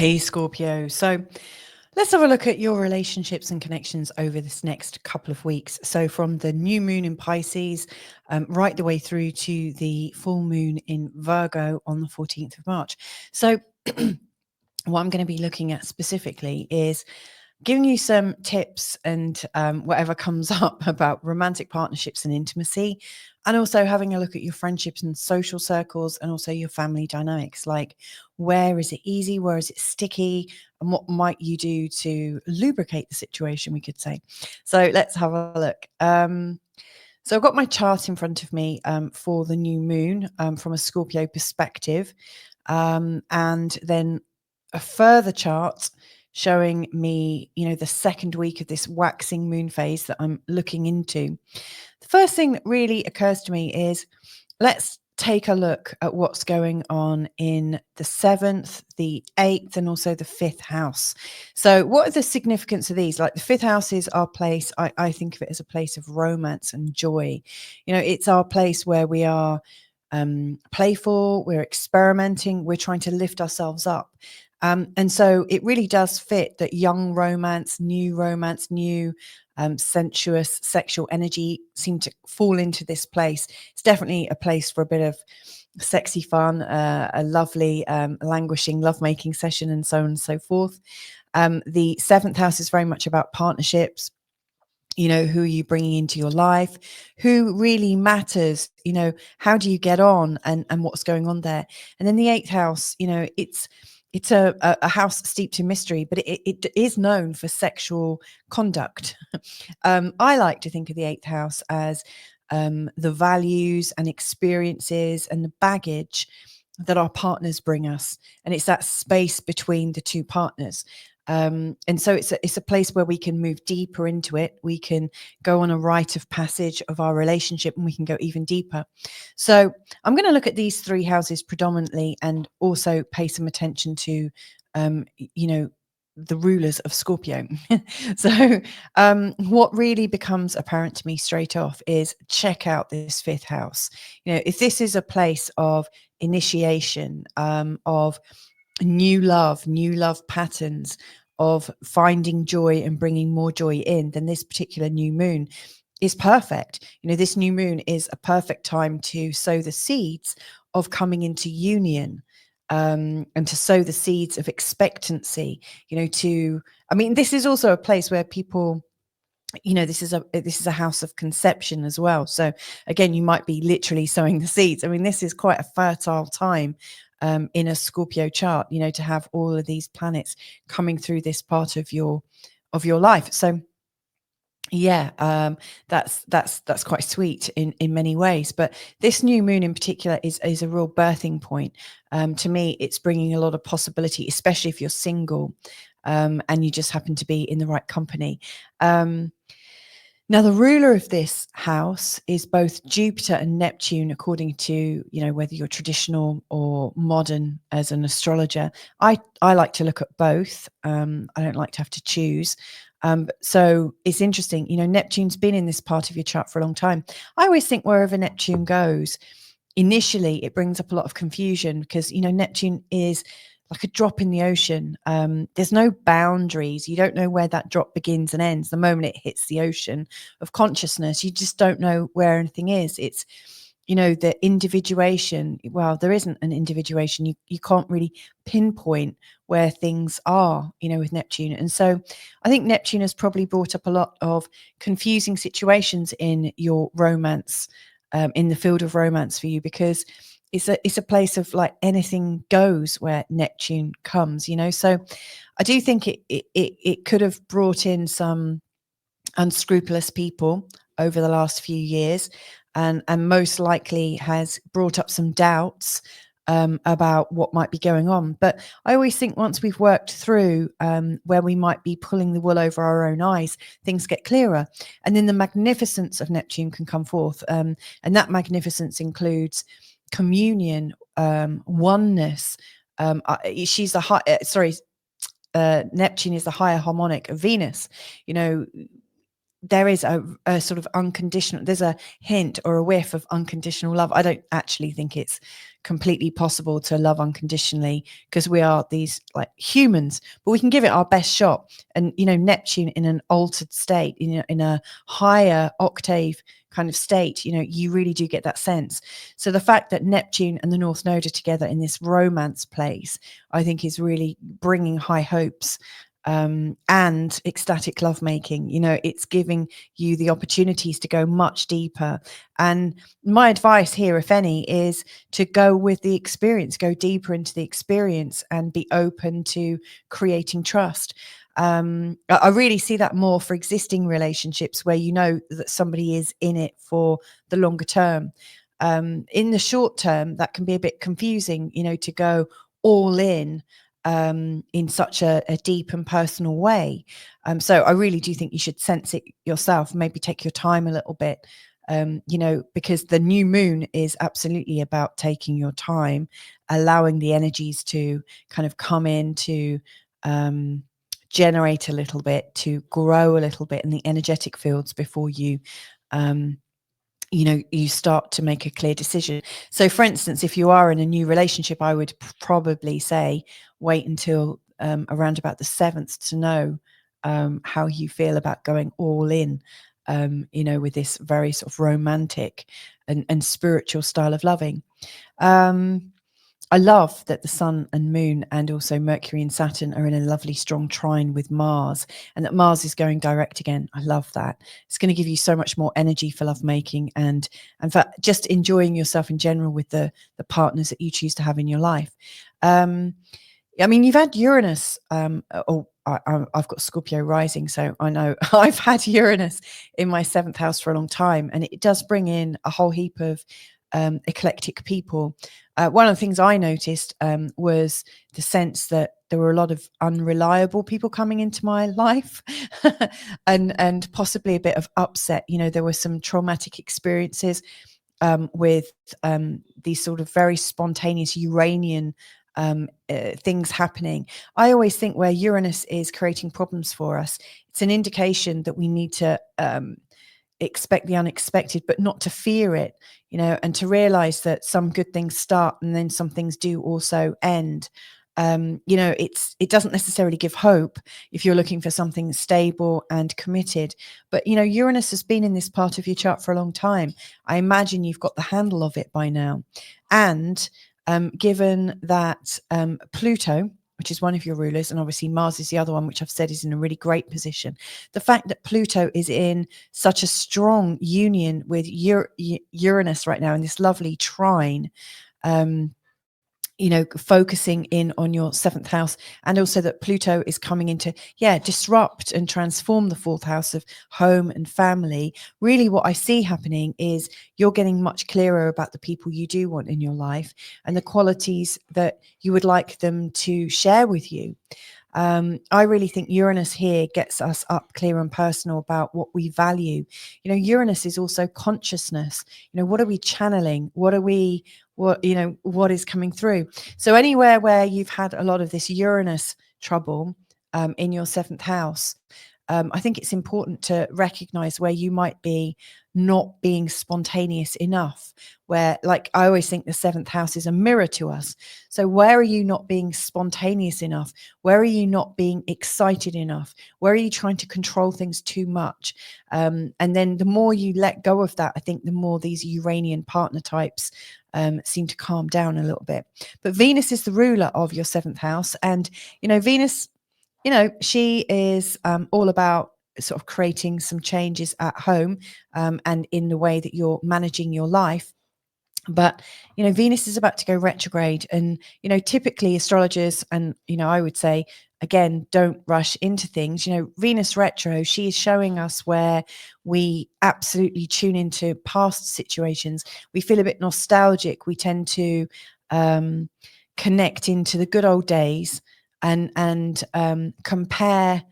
Hey, Scorpio. So let's have a look at your relationships and connections over this next couple of weeks. So from the new moon in Pisces, right the way through to the full moon in Virgo on the 14th of March. So what I'm going to be looking at specifically is giving you some tips and whatever comes up about romantic partnerships and intimacy, and also having a look at your friendships and social circles, and also your family dynamics. Like, where is it easy? Where is it sticky? And what might you do to lubricate the situation, we could say. So let's have a look. So I've got my chart in front of me for the new moon from a Scorpio perspective, and then a further chart showing me, the second week of this waxing moon phase that I'm looking into. The first thing that really occurs to me is, let's take a look at what's going on in the 7th, the 8th, and also the 5th house. So what are the significance of these? Like, the 5th house is our place. I think of it as a place of romance and joy. It's our place where we are playful, we're experimenting, we're trying to lift ourselves up. And so it really does fit that young romance, new sensuous sexual energy seem to fall into this place. It's definitely a place for a bit of sexy fun, a lovely languishing lovemaking session, and so on and so forth. The 7th house is very much about partnerships. Who are you bringing into your life? Who really matters? How do you get on, and what's going on there? And then the 8th house, it's a house steeped in mystery, but it is known for sexual conduct. I like to think of the 8th house as the values and experiences and the baggage that our partners bring us. And it's that space between the two partners. And so it's a place where we can move deeper into it. We can go on a rite of passage of our relationship, and we can go even deeper. So I'm going to look at these three houses predominantly, and also pay some attention to, the rulers of Scorpio. So what really becomes apparent to me straight off is, check out this 5th house. If this is a place of initiation, of new love patterns, of finding joy and bringing more joy in, then this particular new moon is perfect. This new moon is a perfect time to sow the seeds of coming into union, and to sow the seeds of expectancy. This is also a place where people, this is a house of conception as well. So again, you might be literally sowing the seeds. This is quite a fertile time in a Scorpio chart, to have all of these planets coming through this part of your life. So yeah, that's quite sweet in many ways. But this new moon in particular is a real birthing point. To me, it's bringing a lot of possibility, especially if you're single, and you just happen to be in the right company. Now, the ruler of this house is both Jupiter and Neptune, according to, whether you're traditional or modern as an astrologer. I like to look at both. I don't like to have to choose. So it's interesting, Neptune's been in this part of your chart for a long time. I always think wherever Neptune goes, initially it brings up a lot of confusion, because, Neptune is like a drop in the ocean. There's no boundaries. You don't know where that drop begins and ends. The moment it hits the ocean of consciousness, you just don't know where anything is. It's, the individuation. Well, there isn't an individuation. You can't really pinpoint where things are, with Neptune. And so I think Neptune has probably brought up a lot of confusing situations in your romance, in the field of romance for you, because it's a place of, like, anything goes where Neptune comes, So I do think it could have brought in some unscrupulous people over the last few years, and most likely has brought up some doubts about what might be going on. But I always think once we've worked through where we might be pulling the wool over our own eyes, things get clearer, and then the magnificence of Neptune can come forth, and that magnificence includes communion, oneness. She's the high, Neptune is the higher harmonic of Venus. There is a sort of unconditional, there's a hint or a whiff of unconditional love. I don't actually think it's completely possible to love unconditionally, because we are these like humans, but we can give it our best shot. And Neptune in an altered state, in a higher octave kind of state, you really do get that sense. So the fact that Neptune and the North Node are together in this romance place, I think, is really bringing high hopes, and ecstatic lovemaking. It's giving you the opportunities to go much deeper. And my advice here, if any, is to go with the experience, go deeper into the experience, and be open to creating trust. I really see that more for existing relationships where that somebody is in it for the longer term. In the short term, that can be a bit confusing, to go all in such a deep and personal way. So I really do think you should sense it yourself, maybe take your time a little bit, because the new moon is absolutely about taking your time, allowing the energies to kind of come in, to generate a little bit, to grow a little bit in the energetic fields before you start to make a clear decision. So for instance, if you are in a new relationship, I would probably say wait until around about the 7th to know how you feel about going all in, with this very sort of romantic and spiritual style of loving. I love that the sun and moon and also Mercury and Saturn are in a lovely strong trine with Mars, and that Mars is going direct again. I love that. It's going to give you so much more energy for lovemaking and for just enjoying yourself in general with the partners that you choose to have in your life. You've had Uranus. I've got Scorpio rising, so I know I've had Uranus in my 7th house for a long time, and it does bring in a whole heap of eclectic people. One of the things I noticed was the sense that there were a lot of unreliable people coming into my life and possibly a bit of upset. There were some traumatic experiences with these sort of very spontaneous Uranian things happening. I always think where Uranus is creating problems for us, it's an indication that we need to expect the unexpected, but not to fear it, and to realize that some good things start and then some things do also end. It doesn't necessarily give hope if you're looking for something stable and committed, but Uranus has been in this part of your chart for a long time. I imagine you've got the handle of it by now. And given that Pluto, which is one of your rulers, and obviously Mars is the other one, which I've said is in a really great position. The fact that Pluto is in such a strong union with Uranus right now in this lovely trine, focusing in on your 7th house, and also that Pluto is coming into, disrupt and transform the 4th house of home and family. Really what I see happening is you're getting much clearer about the people you do want in your life and the qualities that you would like them to share with you. I really think Uranus here gets us up clear and personal about what we value. Uranus is also consciousness. What are we channeling? What is coming through? So anywhere where you've had a lot of this Uranus trouble in your 7th house, I think it's important to recognize where you might be not being spontaneous enough, where, like, I always think the 7th house is a mirror to us. So where are you not being spontaneous enough? Where are you not being excited enough? Where are you trying to control things too much? And then the more you let go of that, I think the more these Uranian partner types seem to calm down a little bit. But Venus is the ruler of your 7th house. And, Venus, she is all about sort of creating some changes at home and in the way that you're managing your life. But, Venus is about to go retrograde, and, typically astrologers, and, I would say, again, don't rush into things. Venus retro, she is showing us where we absolutely tune into past situations. We feel a bit nostalgic. We tend to connect into the good old days and compare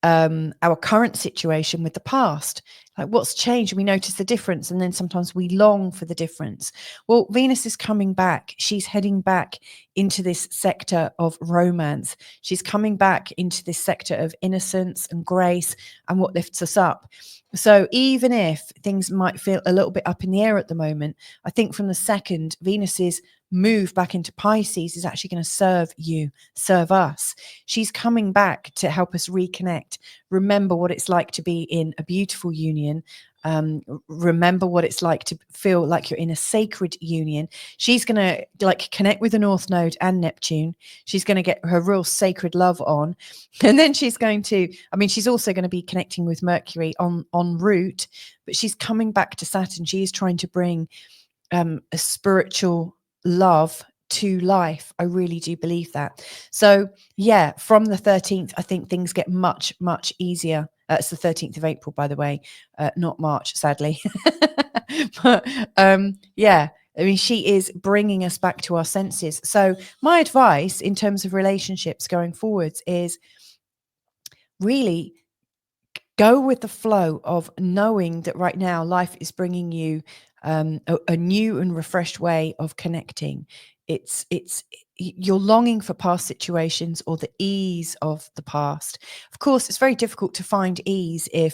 our current situation with the past. Like, what's changed? We notice the difference, and then sometimes we long for the difference. Well, Venus is coming back. She's heading back into this sector of romance. She's coming back into this sector of innocence and grace and what lifts us up. So even if things might feel a little bit up in the air at the moment, I think from the second, Venus is move back into Pisces is actually going to serve you, serve us. She's coming back to help us reconnect, remember what it's like to be in a beautiful union, remember what it's like to feel like you're in a sacred union. She's going to like connect with the North Node and Neptune. She's going to get her real sacred love on. And then she's going to, I mean, she's also going to be connecting with Mercury en route, but she's coming back to Saturn. She is trying to bring a spiritual love to life. I really do believe that. So yeah, from the 13th, I think things get much, much easier. It's the 13th of April, by the way, not March, sadly. But yeah, I mean, she is bringing us back to our senses. So my advice in terms of relationships going forwards is really go with the flow of knowing that right now life is bringing you a new and refreshed way of connecting. It's you're longing for past situations or the ease of the past. Of course, it's very difficult to find ease if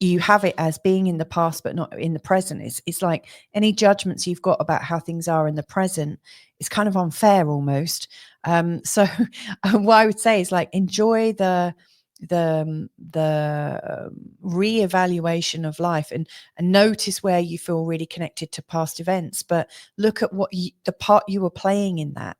you have it as being in the past but not in the present. It's like any judgments you've got about how things are in the present is kind of unfair almost. So what I would say is like enjoy the reevaluation of life and notice where you feel really connected to past events, but look at what the part you were playing in that.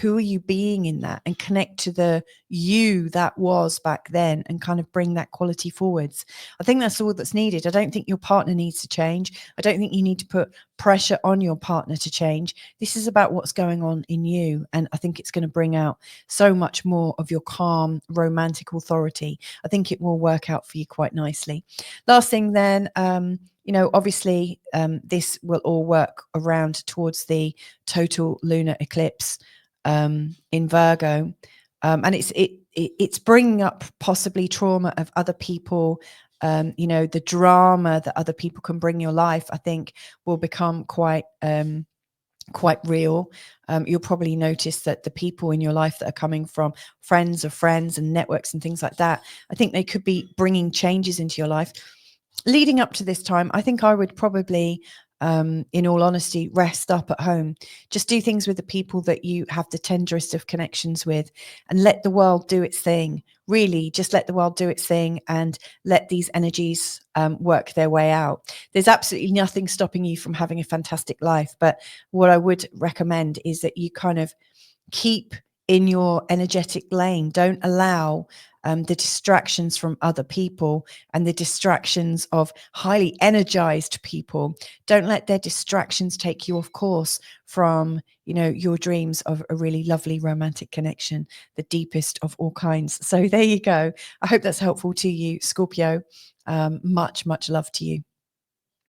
Who are you being in that, and connect to the you that was back then and kind of bring that quality forwards. I think that's all that's needed. I don't think your partner needs to change. I don't think you need to put pressure on your partner to change. This is about what's going on in you. And I think it's going to bring out so much more of your calm, romantic authority. I think it will work out for you quite nicely. Last thing then, you know, obviously this will all work around towards the total lunar eclipse in Virgo, and it's bringing up possibly trauma of other people. You know, the drama that other people can bring your life, I think, will become quite real. You'll probably notice that the people in your life that are coming from friends of friends and networks and things like that, I think they could be bringing changes into your life. Leading up to this time, I think I would probably, in all honesty, rest up at home. Just do things with the people that you have the tenderest of connections with, and let the world do its thing. Really, just let the world do its thing and let these energies work their way out. There's absolutely nothing stopping you from having a fantastic life. But what I would recommend is that you kind of keep in your energetic lane. Don't allow the distractions from other people and the distractions of highly energized people. Don't let their distractions take you off course from, you know, your dreams of a really lovely romantic connection, the deepest of all kinds. So there you go. I hope that's helpful to you, Scorpio. Much, much love to you.